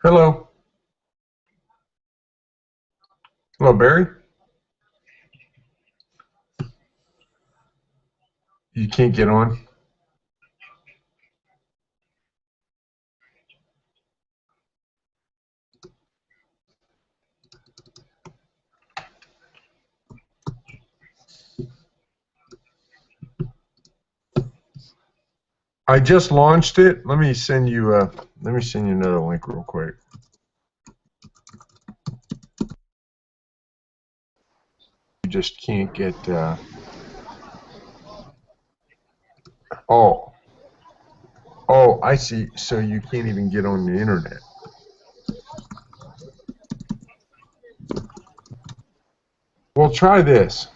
Hello. Hello, Barry. You can't get on. I just launched it. Let me send you another link real quick. You just can't get oh, I see. So you can't even get on the internet. Well, try this.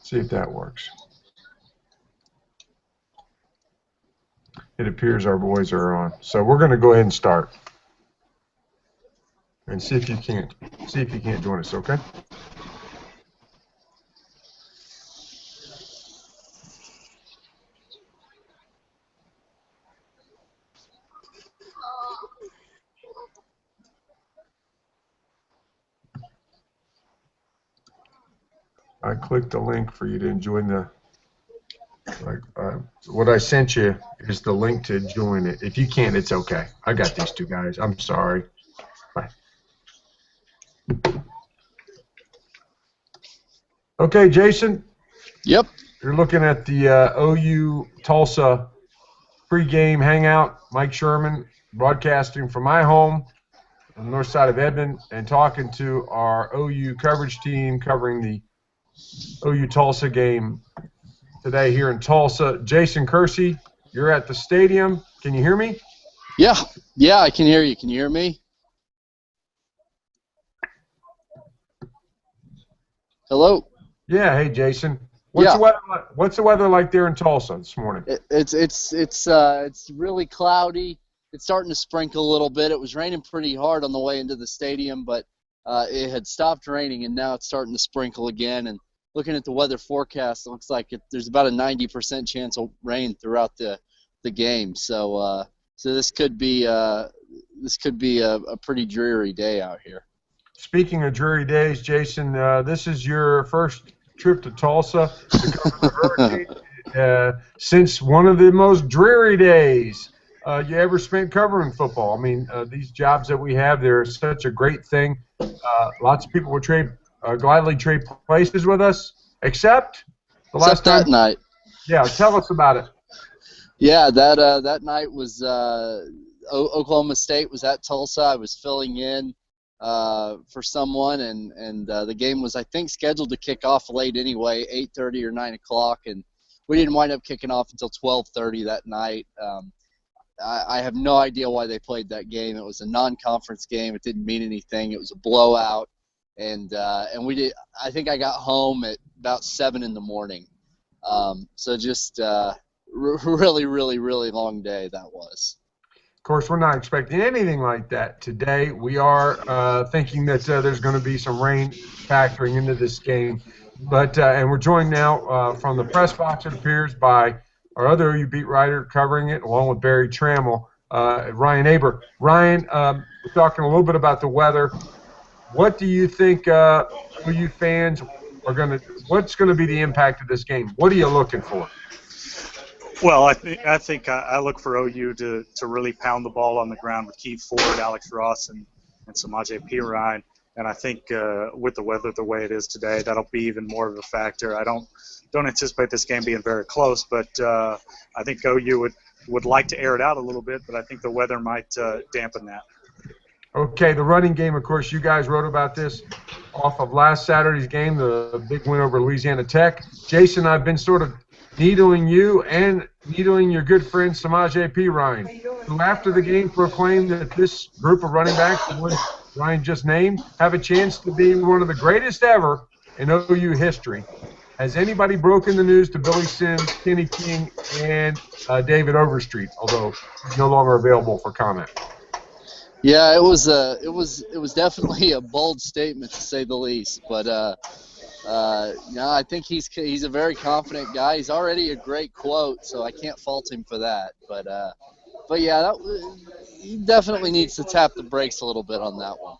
See if that works. It appears our boys are on. So we're going to go ahead and start. And see if you can't join us, okay? I clicked the link for you to join the. What I sent you is the link to join it. If you can't, it's okay. I got these two guys. I'm sorry. Bye. Okay, Jason. Yep. You're looking at the OU-Tulsa pregame hangout. Mike Sherman broadcasting from my home on the north side of Edmond and talking to our OU coverage team covering the OU-Tulsa game today here in Tulsa. Jason Kersey, you're at the stadium. Can you hear me? Yeah, I can hear you. Can you hear me? Hello? Yeah, hey Jason. What's the weather like there in Tulsa this morning? It's really cloudy. It's starting to sprinkle a little bit. It was raining pretty hard on the way into the stadium, but it had stopped raining, and now it's starting to sprinkle again. And looking at the weather forecast, it looks like there's about a 90% chance of rain throughout the game. So this could be a pretty dreary day out here. Speaking of dreary days, Jason, this is your first trip to Tulsa to cover the Hurricane since one of the most dreary days you ever spent covering football. I mean, these jobs that we have, they're such a great thing. Lots of people will gladly trade places with us, except the last time. That night. Yeah, tell us about it. Yeah, that night was Oklahoma State was at Tulsa. I was filling in for someone, and the game was, I think, scheduled to kick off late anyway, 8:30 or 9 o'clock, and we didn't wind up kicking off until 12:30 that night. I have no idea why they played that game. It was a non-conference game. It didn't mean anything. It was a blowout, and we did. I think I got home at about 7 in the morning. So just really, really, really long day that was. Of course, we're not expecting anything like that today. We are thinking that there's going to be some rain factoring into this game. But and we're joined now from the press box, it appears, by our other OU beat writer covering it, along with Barry Tramel, Ryan Aber. Ryan, we're talking a little bit about the weather. What do you think OU fans are going to – what's going to be the impact of this game? What are you looking for? Well, I think I look for OU to really pound the ball on the ground with Keith Ford, Alex Ross, and Samaje Perine. And I think with the weather the way it is today, that'll be even more of a factor. I don't anticipate this game being very close, but I think OU would like to air it out a little bit, but I think the weather might dampen that. Okay, the running game, of course, you guys wrote about this off of last Saturday's game, the big win over Louisiana Tech. Jason, I've been sort of needling you and needling your good friend Samaje Perine, who after the game proclaimed that this group of running backs, the ones Ryan just named, have a chance to be one of the greatest ever in OU history. Has anybody broken the news to Billy Sims, Kenny King, and David Overstreet, although he's no longer available for comment? Yeah, it was definitely a bold statement to say the least, but I think he's a very confident guy. He's already a great quote, so I can't fault him for that. But yeah, he definitely needs to tap the brakes a little bit on that one.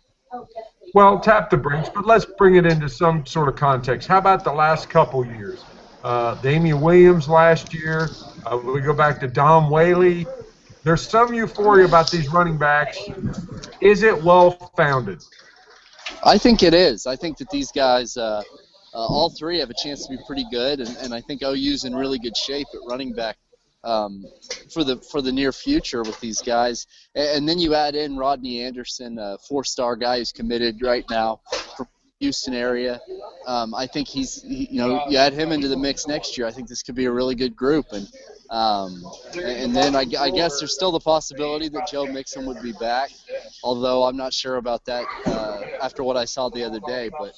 Well, tap the brakes, but let's bring it into some sort of context. How about the last couple years? Damian Williams last year. We go back to Dom Whaley. There's some euphoria about these running backs. Is it well-founded? I think it is. I think that these guys, all three, have a chance to be pretty good, and I think OU's in really good shape at running back for the near future with these guys. And then you add in Rodney Anderson, a 4-star guy who's committed right now from Houston area. I think you add him into the mix next year. I think this could be a really good group, and then I guess there's still the possibility that Joe Mixon would be back, although I'm not sure about that after what I saw the other day. But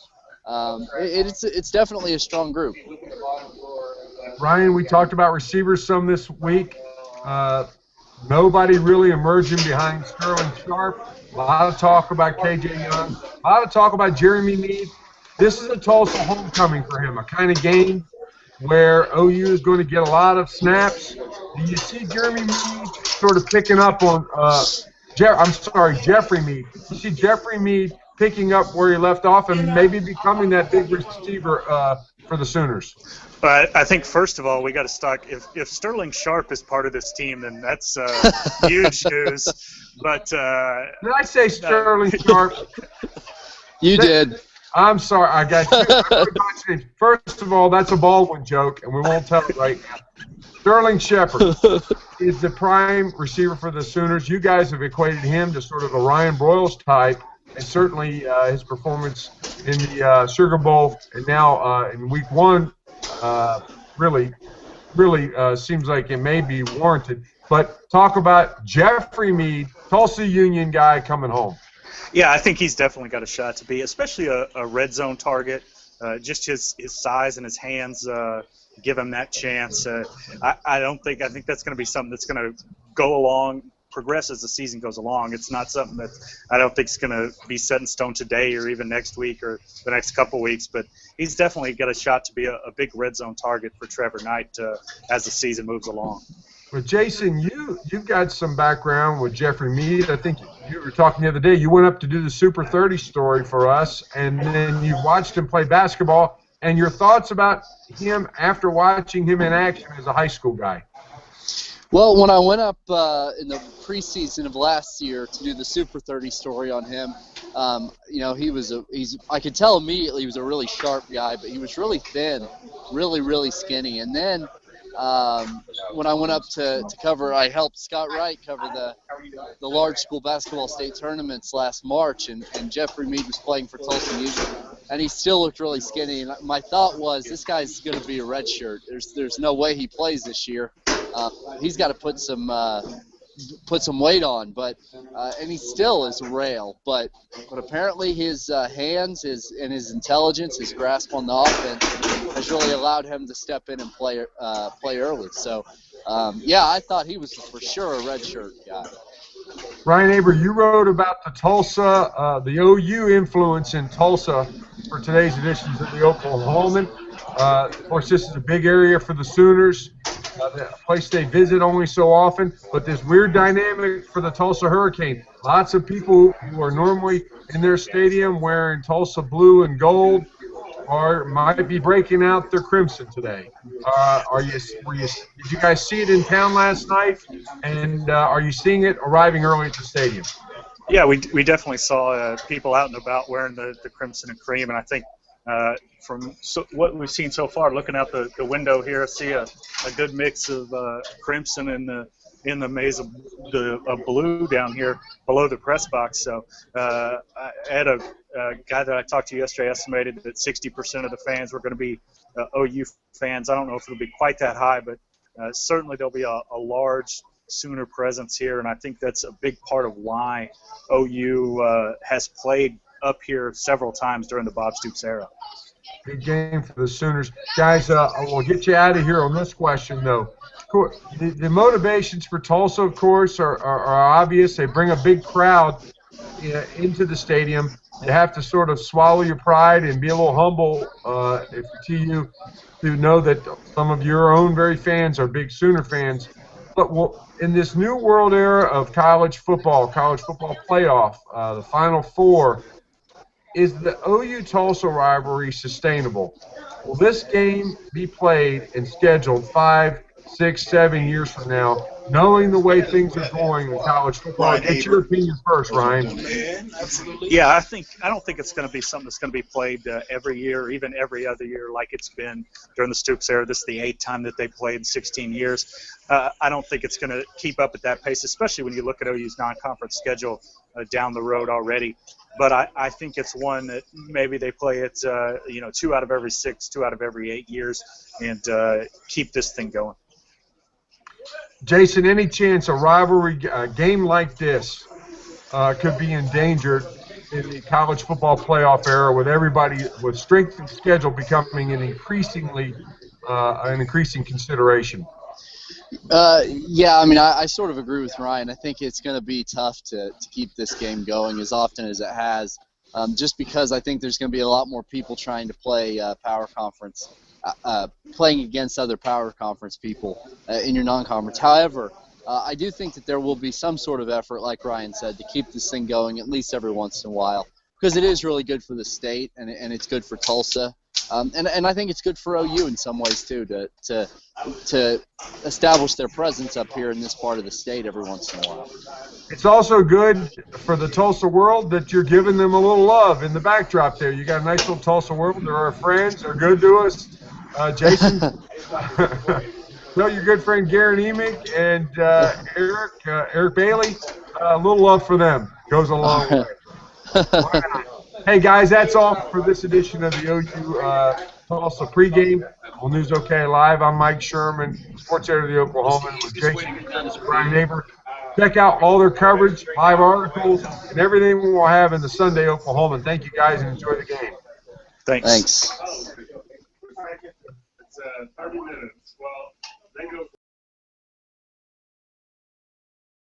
it's definitely a strong group. Ryan, we talked about receivers some this week. Nobody really emerging behind Sterling Sharp. A lot of talk about KJ Young. A lot of talk about Jeremy Mead. This is a Tulsa homecoming for him, a kind of game where OU is going to get a lot of snaps. Do you see Jeremy Mead sort of picking up on Jeffrey Mead? You see Jeffrey Mead picking up where he left off and maybe becoming that big receiver for the Sooners? But I think, first of all, we got to start. If Sterling Sharp is part of this team, then that's huge news. But did I say Sterling Sharp? You did. I'm sorry. I got two. First of all, that's a Baldwin joke, and we won't tell it right now. Sterling Shepard is the prime receiver for the Sooners. You guys have equated him to sort of a Ryan Broyles type, and certainly his performance in the Sugar Bowl and now in Week 1 really seems like it may be warranted. But talk about Jeffrey Mead, Tulsa Union guy coming home. Yeah, I think he's definitely got a shot to be, especially a red zone target. Just his size and his hands give him that chance. I think that's going to be something that's going to progress as the season goes along. It's not something that I don't think is going to be set in stone today or even next week or the next couple weeks. But he's definitely got a shot to be a big red zone target for Trevor Knight as the season moves along. But Jason, you've got some background with Jeffrey Mead. I think you were talking the other day. You went up to do the Super 30 story for us, and then you watched him play basketball. And your thoughts about him after watching him in action as a high school guy? Well, when I went up in the preseason of last year to do the Super 30 story on him, I could tell immediately he was a really sharp guy, but he was really thin, really, really skinny. And then when I went up to cover, I helped Scott Wright cover the large school basketball state tournaments last March, and Jeffrey Mead was playing for Tulsa Union, and he still looked really skinny. And my thought was, this guy's going to be a redshirt. There's no way he plays this year. He's got to put some weight on, and he still is a rail. But apparently his hands, and his intelligence, his grasp on the offense has really allowed him to step in and play early. So, I thought he was for sure a redshirt guy. Ryan Aber, you wrote about the Tulsa, the OU influence in Tulsa for today's editions of the Oklahoman. Of course, this is a big area for the Sooners, a place they visit only so often, but this weird dynamic for the Tulsa Hurricane. Lots of people who are normally in their stadium wearing Tulsa blue and gold might be breaking out their crimson today. Did you guys see it in town last night? And are you seeing it arriving early at the stadium? Yeah, we definitely saw people out and about wearing the crimson and cream, and I think from what we've seen so far, looking out the window here, I see a good mix of crimson in the maze of blue down here below the press box. So I had a guy that I talked to yesterday estimated that 60% of the fans were going to be OU fans. I don't know if it'll be quite that high, but certainly there'll be a large Sooner presence here, and I think that's a big part of why OU has played up here several times during the Bob Stoops era. Big game for the Sooners. Guys, we'll get you out of here on this question, though. The motivations for Tulsa, of course, are obvious. They bring a big crowd into the stadium. You have to sort of swallow your pride and be a little humble to know that some of your own very fans are big Sooner fans. But in this new world era of college football playoff, the Final Four, is the OU-Tulsa rivalry sustainable? Will this game be played and scheduled 5, 6, 7 years from now, knowing the way things are going in college football? Get your opinion first, Ryan. Yeah, I don't think it's going to be something that's going to be played every year, even every other year, like it's been during the Stoops era. This is the 8th time that they played in 16 years. I don't think it's going to keep up at that pace, especially when you look at OU's non-conference schedule down the road already. But I think it's one that maybe they play it, 2 out of every 6, 2 out of every 8 years, and keep this thing going. Jason, any chance a rivalry game like this could be endangered in the college football playoff era, with everybody with strength of schedule becoming an increasing consideration? Yeah, I mean, I sort of agree with Ryan. I think it's going to be tough to keep this game going as often as it has, just because I think there's going to be a lot more people trying to play power conference, playing against other power conference people in your non-conference. However, I do think that there will be some sort of effort, like Ryan said, to keep this thing going at least every once in a while, because it is really good for the state and it's good for Tulsa. And I think it's good for OU in some ways too, to establish their presence up here in this part of the state every once in a while. It's also good for the Tulsa world that you're giving them a little love in the backdrop there. You got a nice little Tulsa world. They're our friends. They're good to us. Jason, tell your good friend Garen Emick and Eric Bailey, a little love for them goes a long way. Why not? Hey, guys, that's all for this edition of the OU-Tulsa pregame on News OK Live. I'm Mike Sherman, sports editor of the Oklahoman, with Kersey and Ryan Aber. Check out all their coverage, live articles, and everything we'll have in the Sunday Oklahoman. Thank you, guys, and enjoy the game. Thanks. It's 30 minutes. Well, they go